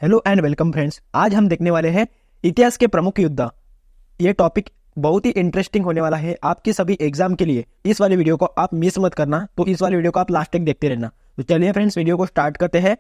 Hello and welcome friends. आज हम देखने वाले हैं इतिहास के प्रमुख युद्ध। ये टॉपिक बहुत ही इंटरेस्टिंग होने वाला है आपके सभी एग्जाम के लिए। इस वाले वीडियो को आप मिस मत करना, तो इस वाले वीडियो को आप लास्ट तक देखते रहना। तो चलिए फ्रेंड्स, वीडियो को स्टार्ट करते हैं।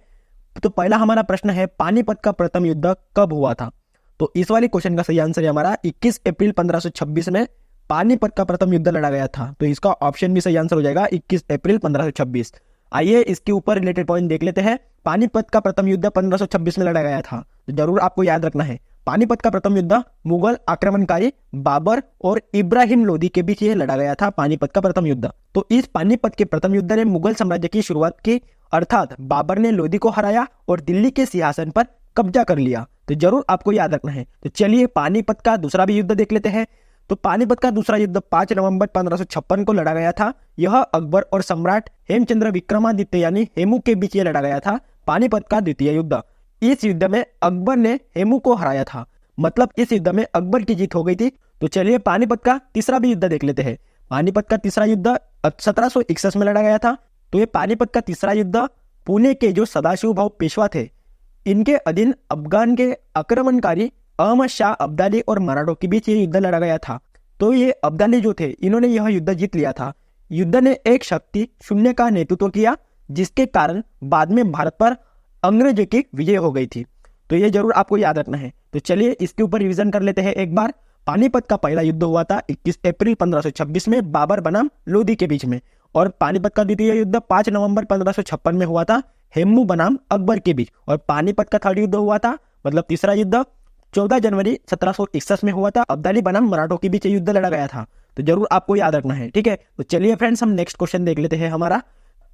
तो पहला हमारा प्रश्न है, पानीपत का प्रथम युद्ध कब हुआ था? तो इस वाले क्वेश्चन का सही आंसर है हमारा 21 अप्रैल 1526 में पानीपत का प्रथम युद्ध लड़ा गया था। तो इसका ऑप्शन भी सही आंसर हो जाएगा 21 अप्रैल 1526। आइए इसके ऊपर रिलेटेड पॉइंट देख लेते हैं। पानीपत का प्रथम युद्ध 1526 में लड़ा गया था, तो जरूर आपको याद रखना है। पानीपत का प्रथम युद्ध मुगल आक्रमणकारी बाबर और इब्राहिम लोदी के बीच ये लड़ा गया था, पानीपत का प्रथम युद्ध। तो इस पानीपत के प्रथम युद्ध ने मुगल साम्राज्य की शुरुआत की, अर्थात बाबर ने लोदी को हराया और दिल्ली के सिंहासन पर कब्जा कर लिया। तो जरूर आपको याद रखना है। तो चलिए पानीपत का दूसरा भी युद्ध देख लेते हैं। तो पानीपत का दूसरा युद्ध 5 नवंबर 1556 को लड़ा गया था। यह अकबर और सम्राट हेमचंद्र विक्रमादित्य यानी हेमू के बीच ये लड़ा गया था, पानीपत का द्वितीय युद्ध। इस युद्ध में अकबर ने हेमू को हराया था, मतलब इस युद्ध में अकबर की जीत हो गई थी। तो चलिए पानीपत का तीसरा भी युद्ध देख लेते हैं। पानीपत का तीसरा युद्ध 1761 में लड़ा गया था। तो ये पानीपत का तीसरा युद्ध पुणे के जो सदाशिव भाऊ पेशवा थे, इनके अधीन अफगान के आक्रमणकारी अहमद शाह अब्दाली और मराठों के बीच ये युद्ध लड़ा गया था। तो ये अब्दाली जो थे, इन्होंने यह युद्ध जीत लिया था। युद्ध ने एक शक्ति शून्य का नेतृत्व किया, जिसके कारण बाद में भारत पर अंग्रेजों की विजय हो गई थी। तो ये जरूर आपको याद रखना है। तो चलिए इसके ऊपर रिवीजन कर लेते हैं एक बार। पानीपत का पहला युद्ध हुआ था 21 अप्रैल 1526 में बाबर बनाम लोदी के बीच में, और पानीपत का द्वितीय युद्ध 5 नवंबर 1556 में हुआ था हेमू बनाम अकबर के बीच। और पानीपत का थर्ड युद्ध हुआ था, मतलब तीसरा युद्ध 14 जनवरी 1761 में हुआ था, अब्दाली बनाम मराठों के बीच युद्ध लड़ा गया था। तो जरूर आपको याद रखना है, ठीक है। तो चलिए फ्रेंड्स, हम नेक्स्ट क्वेश्चन देख लेते हैं हमारा,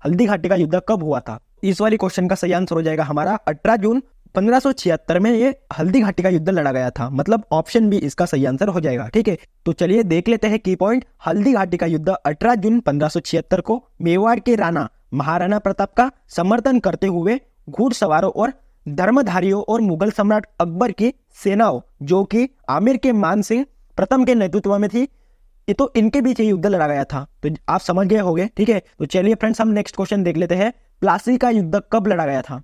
हल्दी घाटी का युद्ध कब हुआ था? इस वाली क्वेश्चन का सही आंसर हो जाएगा हमारा 18 जून 1576 में ये हल्दी घाटी का युद्ध लड़ा गया था, मतलब ऑप्शन बी इसका सही आंसर हो जाएगा, ठीक है। तो चलिए देख लेते हैं की पॉइंट। हल्दी घाटी का युद्ध 18 जून 1576 को मेवाड़ के राणा महाराणा प्रताप का समर्थन करते हुए घुड़सवारों और धर्मधारियों और मुगल सम्राट अकबर की सेनाओं, जो कि आमिर के मान सिंह प्रथम के नेतृत्व में थी, ये तो इनके बीच ये युद्ध लड़ा गया था। तो आप समझ गए होंगे, ठीक है। तो चलिए फ्रेंड्स, हम नेक्स्ट क्वेश्चन देख लेते हैं। प्लासी का युद्ध कब लड़ा गया था?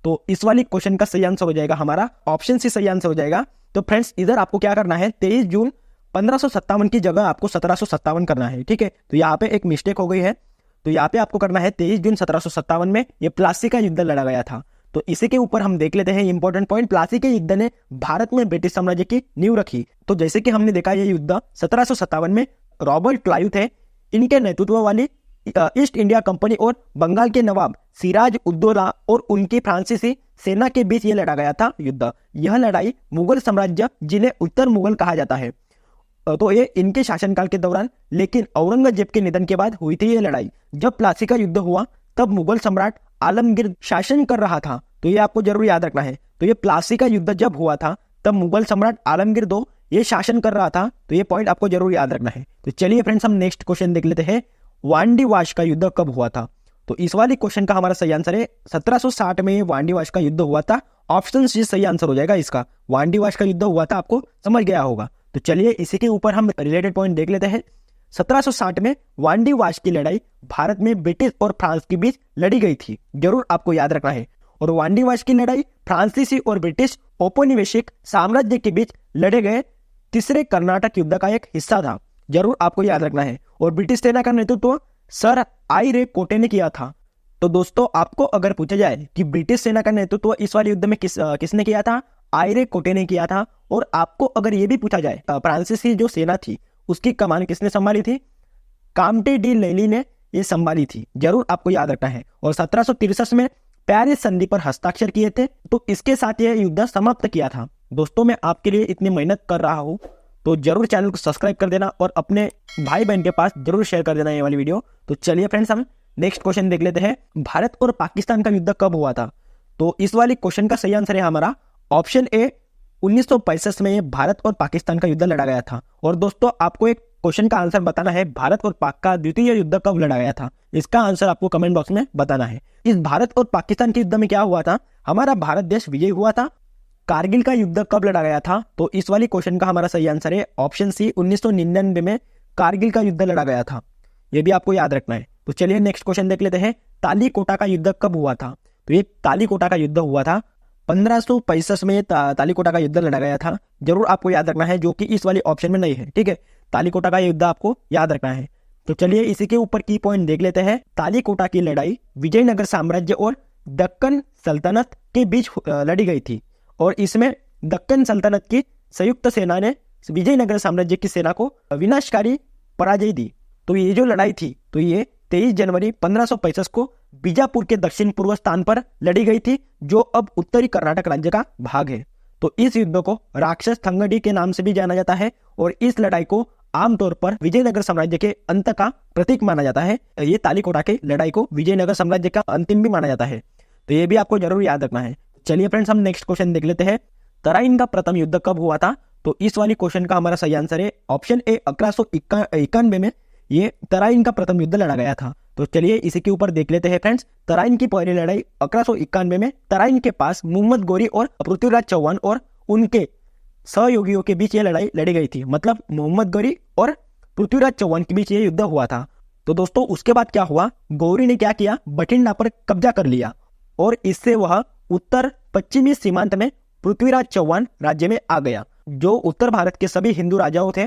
तो इस वाली क्वेश्चन का सही आंसर हो जाएगा हमारा ऑप्शन सी सही आंसर हो जाएगा। तो फ्रेंड्स, इधर आपको क्या करना है, 23 जून 1557 की जगह आपको 1757 करना है, ठीक है। तो यहाँ पे एक मिस्टेक हो गई है, तो यहाँ पे आपको करना है 23 जून 1757 में ये प्लासी का युद्ध लड़ा गया था। तो इसी के ऊपर हम देख लेते हैं इंपॉर्टेंट पॉइंट। प्लासी के युद्ध ने भारत में ब्रिटिश साम्राज्य की नींव रखी। तो जैसे कि हमने देखा, ये युद्ध 1757 में रॉबर्ट क्लाइव थे, इनके नेतृत्व वाली ईस्ट इंडिया कंपनी और बंगाल के नवाब सिराज उद्दौला और उनकी फ्रांसीसी सेना के बीच ये लड़ा गया था युद्ध। यह लड़ाई मुगल साम्राज्य, जिन्हें उत्तर मुगल कहा जाता है, तो ये इनके शासनकाल के दौरान, लेकिन औरंगजेब के निधन के बाद हुई थी ये लड़ाई। जब प्लासी का युद्ध हुआ तब मुगल सम्राट आलमगीर शासन कर रहा था, तो ये आपको जरूर याद रखना है। तो ये प्लासी का युद्ध जब हुआ था तब मुगल सम्राट आलमगीर II ये शासन कर रहा था, तो ये पॉइंट आपको जरूर याद रखना है। तो चलिए फ्रेंड्स, हम नेक्स्ट क्वेश्चन देख लेते हैं। वांडीवाश का युद्ध कब हुआ था? तो इस वाली क्वेश्चन का हमारा सही आंसर है 1760 में वांडीवाश का युद्ध हुआ था। ऑप्शन सी सही आंसर हो जाएगा इसका। वांडीवाश का युद्ध हुआ था, आपको समझ गया होगा। तो चलिए इसी के ऊपर हम रिलेटेड पॉइंट देख लेते हैं। 1760 में वांडीवाश की लड़ाई भारत में ब्रिटिश और फ्रांस के बीच लड़ी गई थी, जरूर आपको याद रखना है। और वांडीवाश की लड़ाई फ्रांसीसी और ब्रिटिश औपनिवेशिक साम्राज्य के बीच लड़े गए तीसरे कर्नाटक युद्ध का एक हिस्सा था, जरूर आपको याद रखना है। और ब्रिटिश सेना का नेतृत्व सर आई रे कोटे ने किया था। तो दोस्तों, आपको अगर पूछा जाए कि ब्रिटिश सेना का नेतृत्व इस वाले युद्ध में किसने किया था, आई रे कोटे ने किया था। और आपको अगर ये भी पूछा जाए फ्रांसीसी जो सेना थी उसकी कमान किसने संभाली थी, काम्टे डी लैली ने ये संभाली थी, जरूर आपको याद रखना है। और 1763 में पेरिस संधि पर हस्ताक्षर किए थे। तो इसके साथ यह युद्ध समाप्त किया था। दोस्तों, मैं आपके लिए इतनी मेहनत कर रहा हूँ, तो जरूर चैनल को सब्सक्राइब कर देना और अपने भाई बहन के पास जरूर शेयर कर देना ये वाली वीडियो। तो चलिए फ्रेंड्स, हम नेक्स्ट क्वेश्चन देख लेते हैं। भारत और पाकिस्तान का युद्ध कब हुआ था? तो इस वाली क्वेश्चन का सही आंसर है हमारा ऑप्शन ए 1965 में ये भारत और पाकिस्तान का युद्ध लड़ा गया था। और दोस्तों, आपको एक क्वेश्चन का आंसर बताना है, भारत और पाक का द्वितीय युद्ध कब लड़ा गया था? इसका आंसर आपको कमेंट बॉक्स में बताना है। इस भारत और पाकिस्तान के युद्ध में क्या हुआ था, हमारा भारत देश विजयी हुआ था। कारगिल का युद्ध कब लड़ा गया था? तो इस वाली क्वेश्चन का हमारा सही आंसर है ऑप्शन सी 1999 में कारगिल का युद्ध लड़ा गया था, ये भी आपको याद रखना है। तो चलिए नेक्स्ट क्वेश्चन देख लेते हैं। तालीकोटा का युद्ध कब हुआ था? तो ये तालीकोटा का युद्ध हुआ था 1565 में तालीकोटा का युद्ध लड़ा गया था। जरूर आपको याद रखना है, जो कि इस वाली ऑप्शन में नहीं है। ठीक है, तालीकोटा का युद्ध आपको याद रखना है। तो चलिए इसी के ऊपर की पॉइंट देख लेते हैं। तालीकोटा की लड़ाई विजयनगर साम्राज्य और दक्कन सल्तनत के बीच लड़ी गई थी, और इसमें दक्कन सल्तनत की संयुक्त सेना ने विजयनगर साम्राज्य की सेना को विनाशकारी पराजय दी। तो ये जो लड़ाई थी, तो ये 23 जनवरी 1565 को बीजापुर के दक्षिण पूर्व स्थान पर लड़ी गई थी, जो अब उत्तरी कर्नाटक राज्य का भाग है। तो इस युद्ध को राक्षस थंगडी के नाम से भी जाना जाता है, और इस लड़ाई को आमतौर पर विजयनगर साम्राज्य के अंत का प्रतीक माना जाता है। ये तालीकोटा की लड़ाई को विजयनगर साम्राज्य का अंतिम भी माना जाता है, तो ये भी आपको जरूर याद रखना है। चलिए फ्रेंड्स, हम नेक्स्ट क्वेश्चन देख लेते हैं। तराइन का प्रथम युद्ध कब हुआ था? तो इस वाली क्वेश्चन का हमारा सही आंसर है ऑप्शन ए, 1191 में ये तराइन का प्रथम युद्ध लड़ा गया था। तो चलिए इसी के ऊपर देख लेते हैं फ्रेंड्स। तराइन की पहली लड़ाई 1191 में तराइन के पास मोहम्मद गौरी और पृथ्वीराज चौहान और उनके सहयोगियों के बीच ये लड़ाई लड़ी गई थी। मतलब मोहम्मद गौरी और पृथ्वीराज चौहान के बीच ये युद्ध हुआ था। तो दोस्तों उसके बाद क्या हुआ, गौरी ने क्या किया, बठिंडा पर कब्जा कर लिया, और इससे वह उत्तर पश्चिमी सीमांत में पृथ्वीराज चौहान राज्य में आ गया। जो उत्तर भारत के सभी हिंदू राजाओं थे,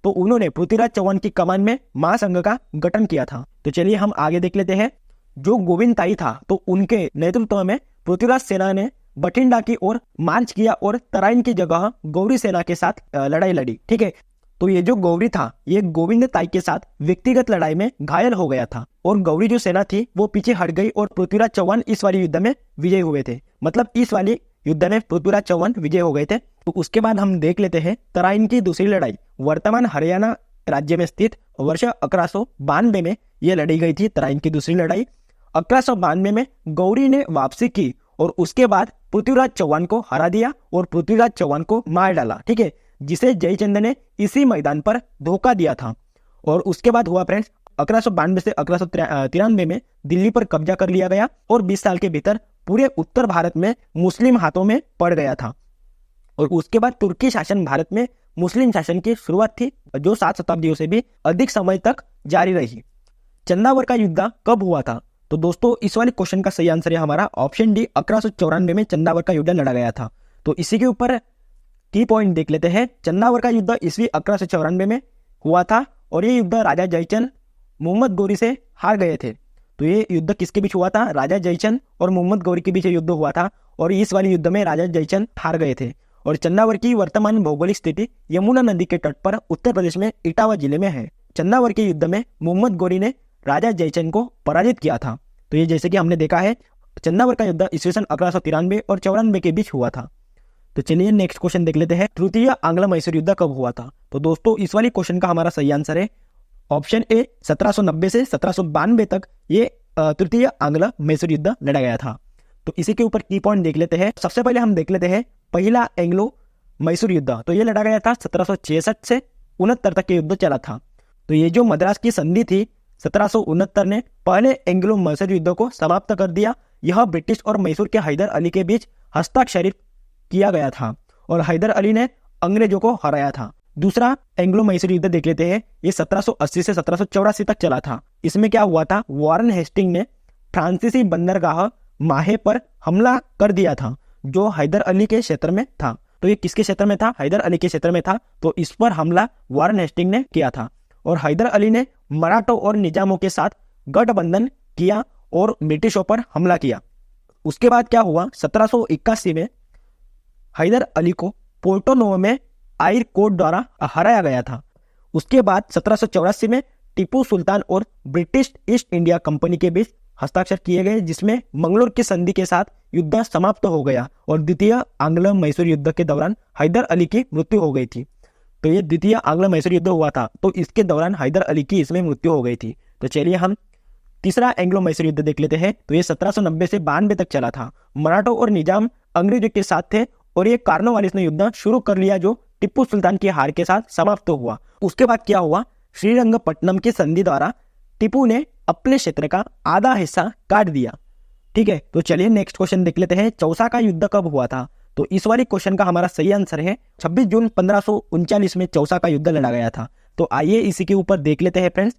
तो उन्होंने पृथ्वीराज चौहान की कमान में महासंघ का गठन किया था। तो चलिए हम आगे देख लेते हैं। जो गोविंद ताई था, तो उनके नेतृत्व में पृथ्वीराज सेना ने बठिंडा की ओर मार्च किया और तराइन की जगह गौरी सेना के साथ लड़ाई लड़ी। ठीक है, तो ये जो गौरी था, ये गोविंद ताई के साथ व्यक्तिगत लड़ाई में घायल हो गया था, और गौरी जो सेना थी वो पीछे हट गई, और पृथ्वीराज चौहान इस वाली युद्ध में विजय हुए थे। मतलब इस वाली युद्ध में पृथ्वीराज चौहान विजय हो गए थे। तो उसके बाद हम देख लेते हैं तराइन की दूसरी लड़ाई। वर्तमान हरियाणा राज्य में स्थित वर्ष 1192 में यह लड़ी गई थी। तराइन की दूसरी लड़ाई 1192 में गौरी ने वापसी की, और उसके बाद पृथ्वीराज चौहान को हरा दिया और पृथ्वीराज चौहान को मार डाला। ठीक है, जिसे जयचंद ने इसी मैदान पर धोखा दिया था। और उसके बाद हुआ फ्रेंड्स 1192 से 1193 में दिल्ली पर कब्जा कर लिया गया, और 20 साल के भीतर पूरे उत्तर भारत में मुस्लिम हाथों में पड़ गया था। और उसके बाद तुर्की शासन भारत में मुस्लिम शासन की शुरुआत थी, जो 7 शताब्दियों से भी अधिक समय तक जारी रही। चंदावर का युद्ध कब हुआ था? तो दोस्तों इस वाले क्वेश्चन का सही आंसर है हमारा ऑप्शन डी, 1194 में चंदावर का युद्ध लड़ा गया था। तो इसी के ऊपर की पॉइंट देख लेते हैं। चंदावर का युद्ध ईस्वी 1194 में हुआ था, और ये युद्ध राजा जयचंद मोहम्मद गौरी से हार गए थे। तो ये युद्ध किसके बीच हुआ था? राजा जयचंद और मोहम्मद गौरी के बीच युद्ध हुआ था, और इस वाले युद्ध में राजा जयचंद हार गए थे। और चंदावर की वर्तमान भौगोलिक स्थिति यमुना नदी के तट पर उत्तर प्रदेश में इटावा जिले में है। चंदावर के युद्ध में मोहम्मद गौरी ने राजा जयचंद को पराजित किया था। तो ये जैसे कि हमने देखा है, चंदावर का युद्ध ईस्वी सन 1193 और 94 के बीच हुआ था। तो चलिए नेक्स्ट क्वेश्चन देख लेते हैं। तृतीय आंग्ल मैसूर युद्ध कब हुआ था? तो दोस्तों इस वाली क्वेश्चन का हमारा सही आंसर है ऑप्शन ए, 1790 से 1792 तक ये तृतीय आंग्ल मैसूर युद्ध लड़ा गया था। तो इसी के ऊपर की पॉइंट देख लेते हैं। सबसे पहले हम देख लेते हैं पहला एंग्लो मैसूर युद्ध। तो ये लड़ा गया था 1766 से 69 तक के युद्ध चला था। तो ये जो मद्रास की संधि थी 1769 ने पहले एंग्लो मैसूर युद्ध को समाप्त कर दिया। यह ब्रिटिश और मैसूर के हैदर अली के बीच हस्ताक्षरित किया गया था, और हैदर अली ने अंग्रेजों को हराया था। दूसरा एंग्लो मैसूर युद्ध देख लेते हैं। ये 1780 से 1784 तक चला था। इसमें क्या हुआ था, वारन हेस्टिंग ने फ्रांसीसी बंदरगाह माहे पर हमला कर दिया था, जो हैदर अली के क्षेत्र में था। तो ये किसके क्षेत्र में था? हैदर अली के क्षेत्र में था। तो इस पर हमला वारन हेस्टिंग ने किया था, और हैदर अली ने मराठों और निजामों के साथ गठबंधन किया और ब्रिटिशों पर हमला किया। उसके बाद क्या हुआ, 1781 में हैदर अली को पोर्टो नोवो में आयर कोड द्वारा हराया गया था। उसके बाद 1784 में टीपू सुल्तान और ब्रिटिश ईस्ट इंडिया कंपनी के बीच हस्ताक्षर किए गए, जिसमें मंगलोर की संधि के साथ युद्ध समाप्त हो गया, और द्वितीय आंग्ल मैसूर युद्ध के दौरान हैदर अली की मृत्यु हो गई थी। तो ये द्वितीय आंग्ल मैसूर युद्ध हुआ था, तो इसके दौरान हैदर अली की इसमें मृत्यु हो गई थी। तो चलिए हम तीसरा एंग्लो मैसूर युद्ध देख लेते हैं। तो ये 1790 से 92 तक चला था। मराठों और निजाम अंग्रेजों के साथ थे, और ये कार्नवालिस ने युद्ध शुरू कर लिया, जो टिप्पू सुल्तान की हार के साथ समाप्त हुआ। उसके बाद क्या हुआ, श्रीरंगपट्टनम की संधि द्वारा टिप्पू ने अपने क्षेत्र का आधा हिस्सा काट दिया। ठीक है, तो चलिए नेक्स्ट क्वेश्चन देख लेते हैं। चौसा का युद्ध कब हुआ था? तो इस वाली क्वेश्चन का हमारा सही आंसर है 26 जून 1539 में चौसा का युद्ध लड़ा गया था। तो आइए इसी के ऊपर देख लेते हैं फ्रेंड्स।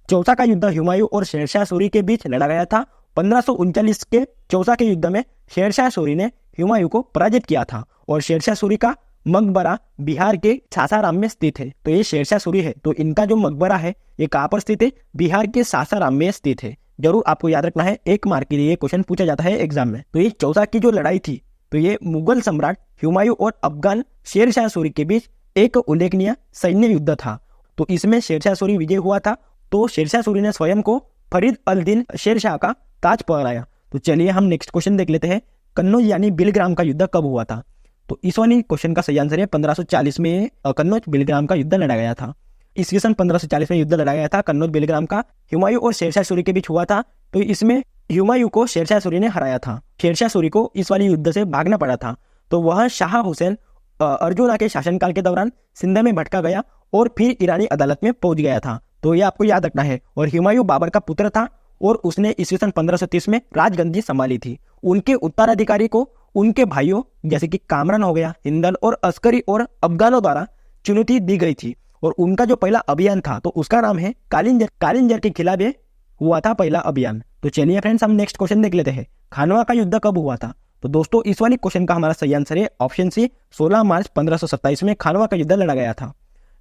चौसा का युद्ध हुमायूं और शेरशाह सूरी के बीच लड़ा गया था। 1539 के चौसा के युद्ध में शेरशाह सूरी ने हुमायूं को पराजित किया था। और शेरशाह सूरी का मकबरा बिहार के सासाराम में स्थित है। तो ये शेरशाह सूरी है, तो इनका जो मकबरा है ये कहाँ पर स्थित है? बिहार के सासाराम में स्थित है। जरूर आपको याद रखना है, 1 मार्क के लिए ये क्वेश्चन पूछा जाता है एग्जाम में। तो ये चौसा की जो लड़ाई थी, तो ये मुगल सम्राट हुमायूं और अफगान शेरशाह सूरी के बीच एक उल्लेखनीय सैन्य युद्ध था। तो इसमें शेरशाह सूरी विजय हुआ था। तो शेरशाह सूरी ने स्वयं को फरीद अल दीन शेरशाह का ताज पहनाया। तो चलिए हम नेक्स्ट क्वेश्चन देख लेते हैं। कन्नौज यानी बिलग्राम का युद्ध कब हुआ था? तो इस वाली क्वेश्चन का सही आंसर है 1540 में कन्नौज बिलग्राम का युद्ध लड़ा गया था। ईस्वी सन 1540 में युद्ध लड़ा गया था कन्नौज बिलग्राम का, हुमायूं और शेरशाह सूरी के बीच हुआ था। तो इसमें हुमायूं को शेरशाह सूरी ने हराया था। शेरशाह सूरी को इस वाली युद्ध से भागना पड़ा था। तो वह शाह हुसैन अर्जुना के शासनकाल के दौरान सिंध में भटका गया और फिर ईरानी अदालत में पहुंच गया था। तो ये आपको याद रखना है। और हुमायूं बाबर का पुत्र था और उसने ईस्वी सन 1530 में राजगद्दी संभाली थी। उनके उत्तराधिकारी को उनके भाइयों जैसे कि कामरान हो गया, हिंदल और अस्करी और अफगानों द्वारा चुनौती दी गई थी। और उनका जो पहला अभियान था तो उसका नाम है कालिंजर। कालिंजर के खिलाफ ये हुआ था पहला अभियान। तो चलिए फ्रेंड्स हम नेक्स्ट क्वेश्चन देख लेते हैं। खानवा का युद्ध कब हुआ था? तो दोस्तों इस वाली क्वेश्चन का हमारा सही आंसर है ऑप्शन सी, 16 मार्च 1527 में खानवा का युद्ध लड़ा गया था।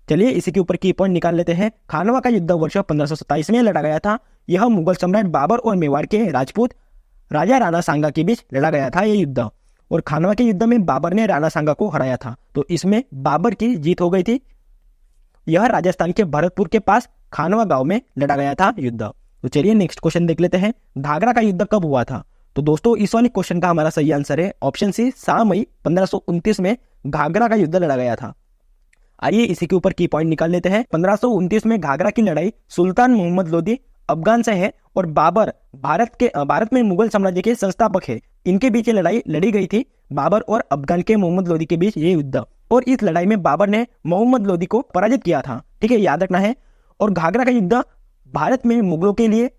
चलिए इसी के ऊपर की पॉइंट निकाल लेते हैं। खानवा का युद्ध वर्ष 1527 में लड़ा गया था। यह मुगल सम्राट बाबर और मेवाड़ के राजपूत राजा राणा सांगा के बीच लड़ा गया था ये युद्ध। और खानवा के युद्ध में बाबर ने राणा सांगा को हराया था। तो इसमें बाबर की जीत हो गई थी। यह राजस्थान के भरतपुर के पास खानवा गांव में लड़ा गया था युद्ध। तो चलिए नेक्स्ट क्वेश्चन देख लेते हैं। घाघरा का युद्ध कब हुआ था? तो दोस्तों इस वाले क्वेश्चन का हमारा सही आंसर है ऑप्शन सी, 7 मई 1529 में घाघरा का युद्ध लड़ा गया था। आइए इसी के ऊपर की पॉइंट निकाल लेते हैं। 1529 में घाघरा की लड़ाई सुल्तान मोहम्मद लोदी अफगान से है और बाबर भारत में मुगल साम्राज्य के संस्थापक है। इनके बीच ये लड़ाई लड़ी गई थी, बाबर और अफगान के मोहम्मद लोदी के बीच ये युद्ध। और इस लड़ाई में बाबर ने मोहम्मद लोदी को पराजित किया था। ठीक है, याद रखना है। और घाघरा का युद्ध भारत में मुगलों के लिए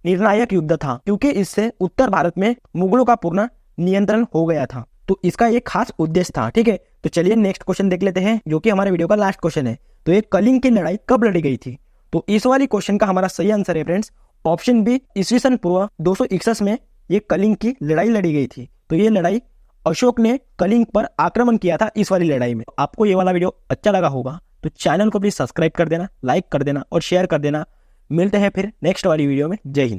निर्णायक युद्ध था, क्योंकि इससे उत्तर भारत में मुगलों का पूर्ण नियंत्रण हो गया था। तो इसका एक खास उद्देश्य था। ठीक है, तो चलिए नेक्स्ट क्वेश्चन देख लेते हैं, जो कि हमारे वीडियो का लास्ट क्वेश्चन है। तो ये कलिंग की लड़ाई कब लड़ी गई थी? तो इस वाली क्वेश्चन का हमारा सही आंसर है फ्रेंड्स ऑप्शन बी, ईस्वी सन पूर्व 261 में ये कलिंग की लड़ाई लड़ी गई थी। तो ये लड़ाई अशोक ने कलिंग पर आक्रमण किया था इस वाली लड़ाई में। आपको ये वाला वीडियो अच्छा लगा होगा तो चैनल को प्लीज सब्सक्राइब कर देना, लाइक कर देना और शेयर कर देना। मिलते हैं फिर नेक्स्ट वाली वीडियो में। जय हिंद।